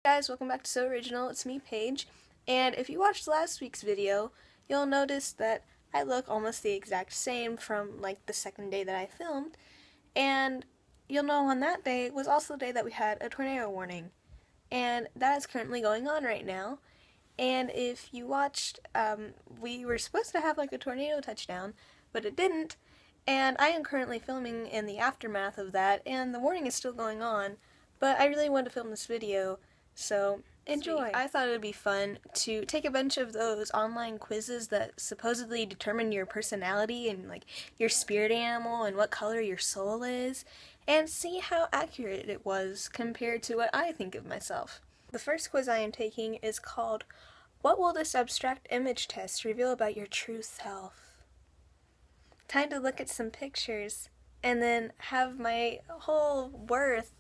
Guys, welcome back to So Original. It's me, Paige, and if you watched last week's video, you'll notice that I look almost the exact same from like the second day that I filmed, and you'll know on that day was also the day that we had a tornado warning, and that is currently going on right now. And if you watched, we were supposed to have like a tornado touchdown, but it didn't, and I am currently filming in the aftermath of that, and the warning is still going on, but I really wanted to film this video, so enjoy. I thought it would be fun to take a bunch of those online quizzes that supposedly determine your personality and like your spirit animal and what color your soul is, and see how accurate it was compared to what I think of myself. The first quiz I am taking is called, "What will this abstract image test reveal about your true self?" Time to look at some pictures and then have my whole worth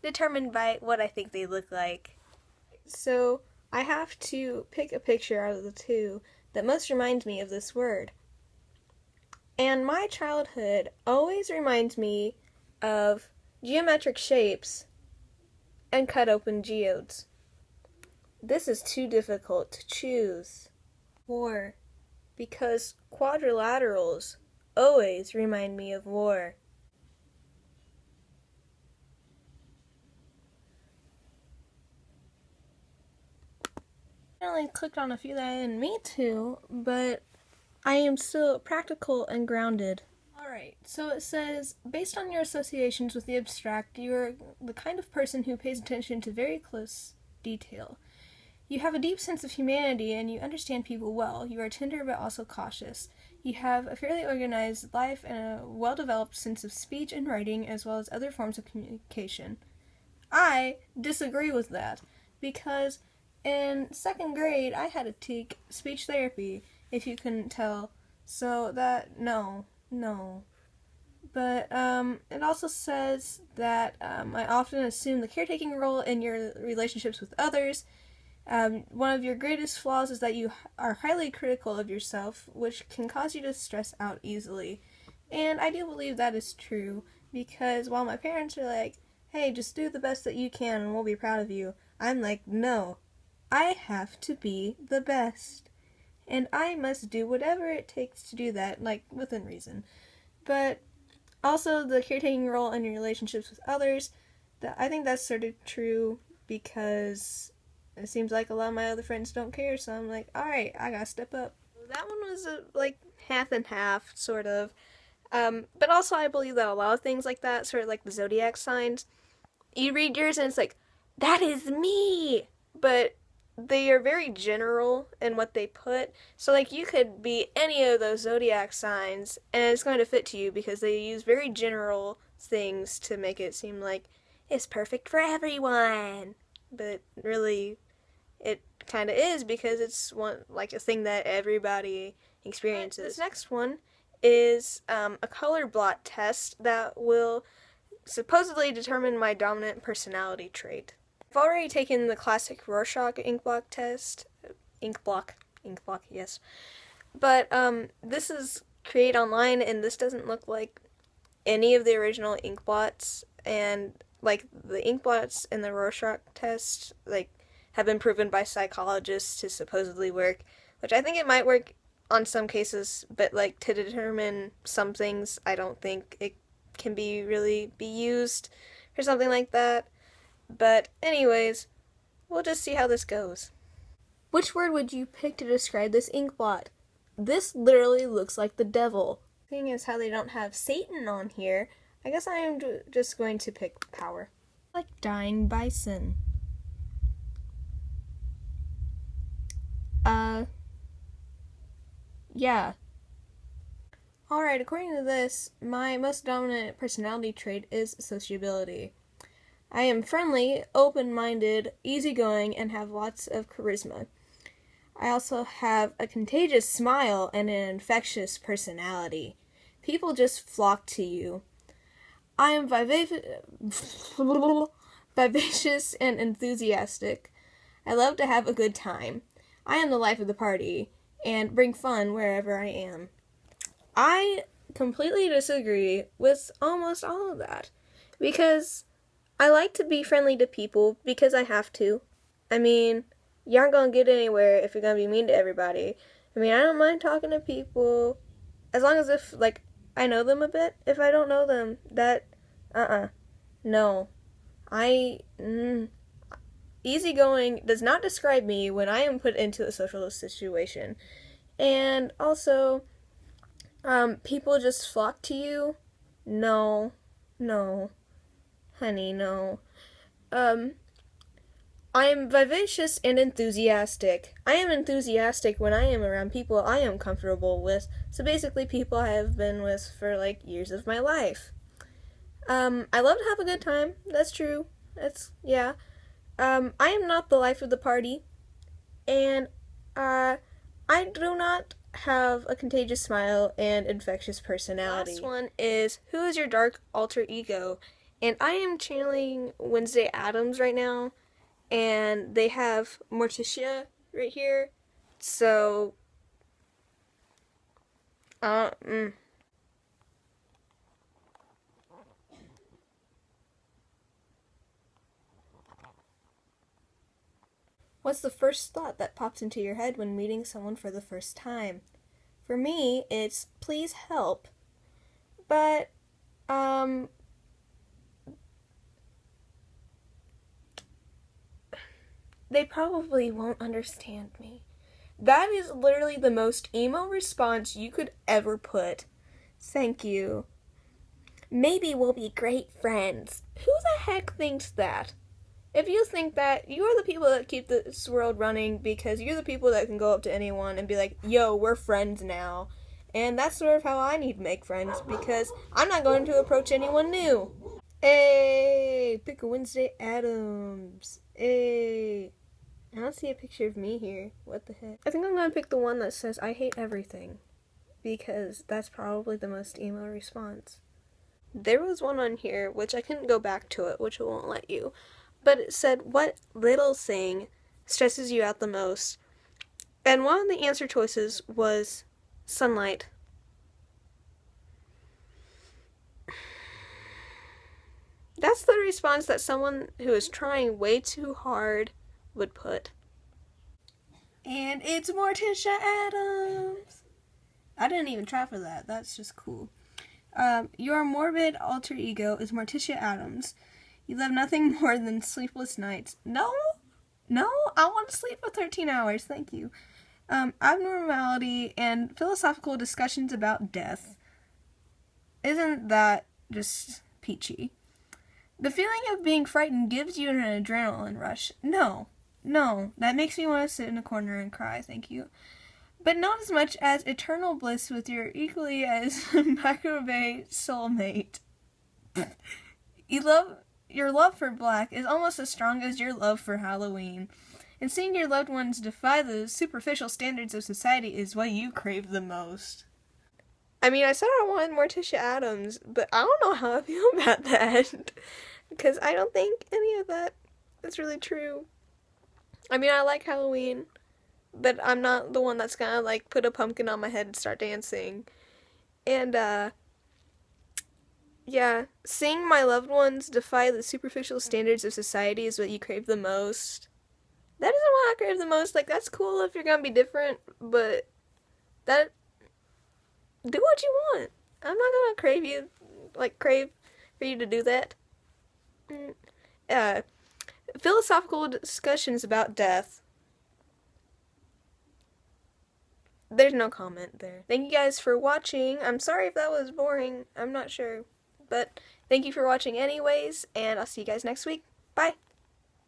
determined by what I think they look like. So I have to pick a picture out of the two that most reminds me of this word. And my childhood always reminds me of geometric shapes and cut open geodes. This is too difficult to choose. War, because quadrilaterals always remind me of war. I only clicked on a few that I didn't mean to, but I am still practical and grounded. Alright, so it says, based on your associations with the abstract, you are the kind of person who pays attention to very close detail. You have a deep sense of humanity and you understand people well. You are tender but also cautious. You have a fairly organized life and a well-developed sense of speech and writing as well as other forms of communication. I disagree with that because in second grade I had to take speech therapy, if you couldn't tell, so that, no. But it also says that I often assume the caretaking role in your relationships with others. One of your greatest flaws is that you are highly critical of yourself, which can cause you to stress out easily. And I do believe that is true, because while my parents are like, hey, just do the best that you can and we'll be proud of you, I'm like, no, I have to be the best. And I must do whatever it takes to do that, like, within reason. But also the caretaking role in your relationships with others, I think that's sort of true because it seems like a lot of my other friends don't care, so I'm like, alright, I gotta step up. That one was like half and half, sort of. But also I believe that a lot of things like that, sort of like the zodiac signs, you read yours and it's like, that is me! But they are very general in what they put, so like you could be any of those zodiac signs and it's going to fit to you because they use very general things to make it seem like it's perfect for everyone, but really it kind of is because it's like a thing that everybody experiences. This next one is a color blot test that will supposedly determine my dominant personality trait. I've already taken the classic Rorschach ink block test. Ink block, yes. But this is create online, and this doesn't look like any of the original ink blots. And like the ink blots in the Rorschach test, like have been proven by psychologists to supposedly work, which I think it might work on some cases, but like to determine some things, I don't think it can really be used for something like that. But anyways, we'll just see how this goes. Which word would you pick to describe this ink blot? This literally looks like the devil. Seeing as how they don't have Satan on here, I guess I am just going to pick power. Like dying bison. Yeah. Alright, according to this, my most dominant personality trait is sociability. I am friendly, open-minded, easygoing, and have lots of charisma. I also have a contagious smile and an infectious personality. People just flock to you. I am vivacious and enthusiastic. I love to have a good time. I am the life of the party, and bring fun wherever I am. I completely disagree with almost all of that, because I like to be friendly to people because I have to. I mean, you aren't gonna get anywhere if you're gonna be mean to everybody. I mean, I don't mind talking to people as long as if, like, I know them a bit. If I don't know them, no. I, easygoing does not describe me when I am put into a social situation. And also, people just flock to you. No, no, honey, no. Um, I am vivacious and enthusiastic. I am enthusiastic when I am around people I am comfortable with. So basically, people I have been with for like years of my life. I love to have a good time. That's true. Yeah. I am not the life of the party. And, I do not have a contagious smile and infectious personality. Last one is, who is your dark alter ego? And I am channeling Wednesday Addams right now, and they have Morticia right here. So, uh, mm. What's the first thought that pops into your head when meeting someone for the first time? For me, it's please help. But, they probably won't understand me. That is literally the most emo response you could ever put. Thank you. Maybe we'll be great friends. Who the heck thinks that? If you think that, you are the people that keep this world running because you're the people that can go up to anyone and be like, yo, we're friends now. And that's sort of how I need to make friends because I'm not going to approach anyone new. Hey, pick a Wednesday Addams. Hey. I don't see a picture of me here. What the heck? I think I'm gonna pick the one that says I hate everything because that's probably the most emo response. There was one on here, which I couldn't go back to it, which it won't let you, but it said, what little thing stresses you out the most? And one of the answer choices was sunlight. That's the response that someone who is trying way too hard would put. And it's Morticia Addams. I didn't even try for that. That's just cool. Your morbid alter ego is Morticia Addams. You love nothing more than sleepless nights. No, I want to sleep for 13 hours. Thank you. Abnormality and philosophical discussions about death. Isn't that just peachy? The feeling of being frightened gives you an adrenaline rush. No, that makes me want to sit in a corner and cry, thank you. But not as much as eternal bliss with your equally as microwave soulmate. Your love for black is almost as strong as your love for Halloween. And seeing your loved ones defy the superficial standards of society is what you crave the most. I mean, I said I wanted Morticia Addams, but I don't know how I feel about that. Because I don't think any of that is really true. I mean, I like Halloween, but I'm not the one that's gonna, like, put a pumpkin on my head and start dancing. And, yeah, seeing my loved ones defy the superficial standards of society is what you crave the most. That isn't what I crave the most. Like, that's cool if you're gonna be different, but that... do what you want. I'm not gonna crave for you to do that. Philosophical discussions about death. There's no comment there. Thank you guys for watching. I'm sorry if that was boring. I'm not sure. But thank you for watching anyways, and I'll see you guys next week. Bye!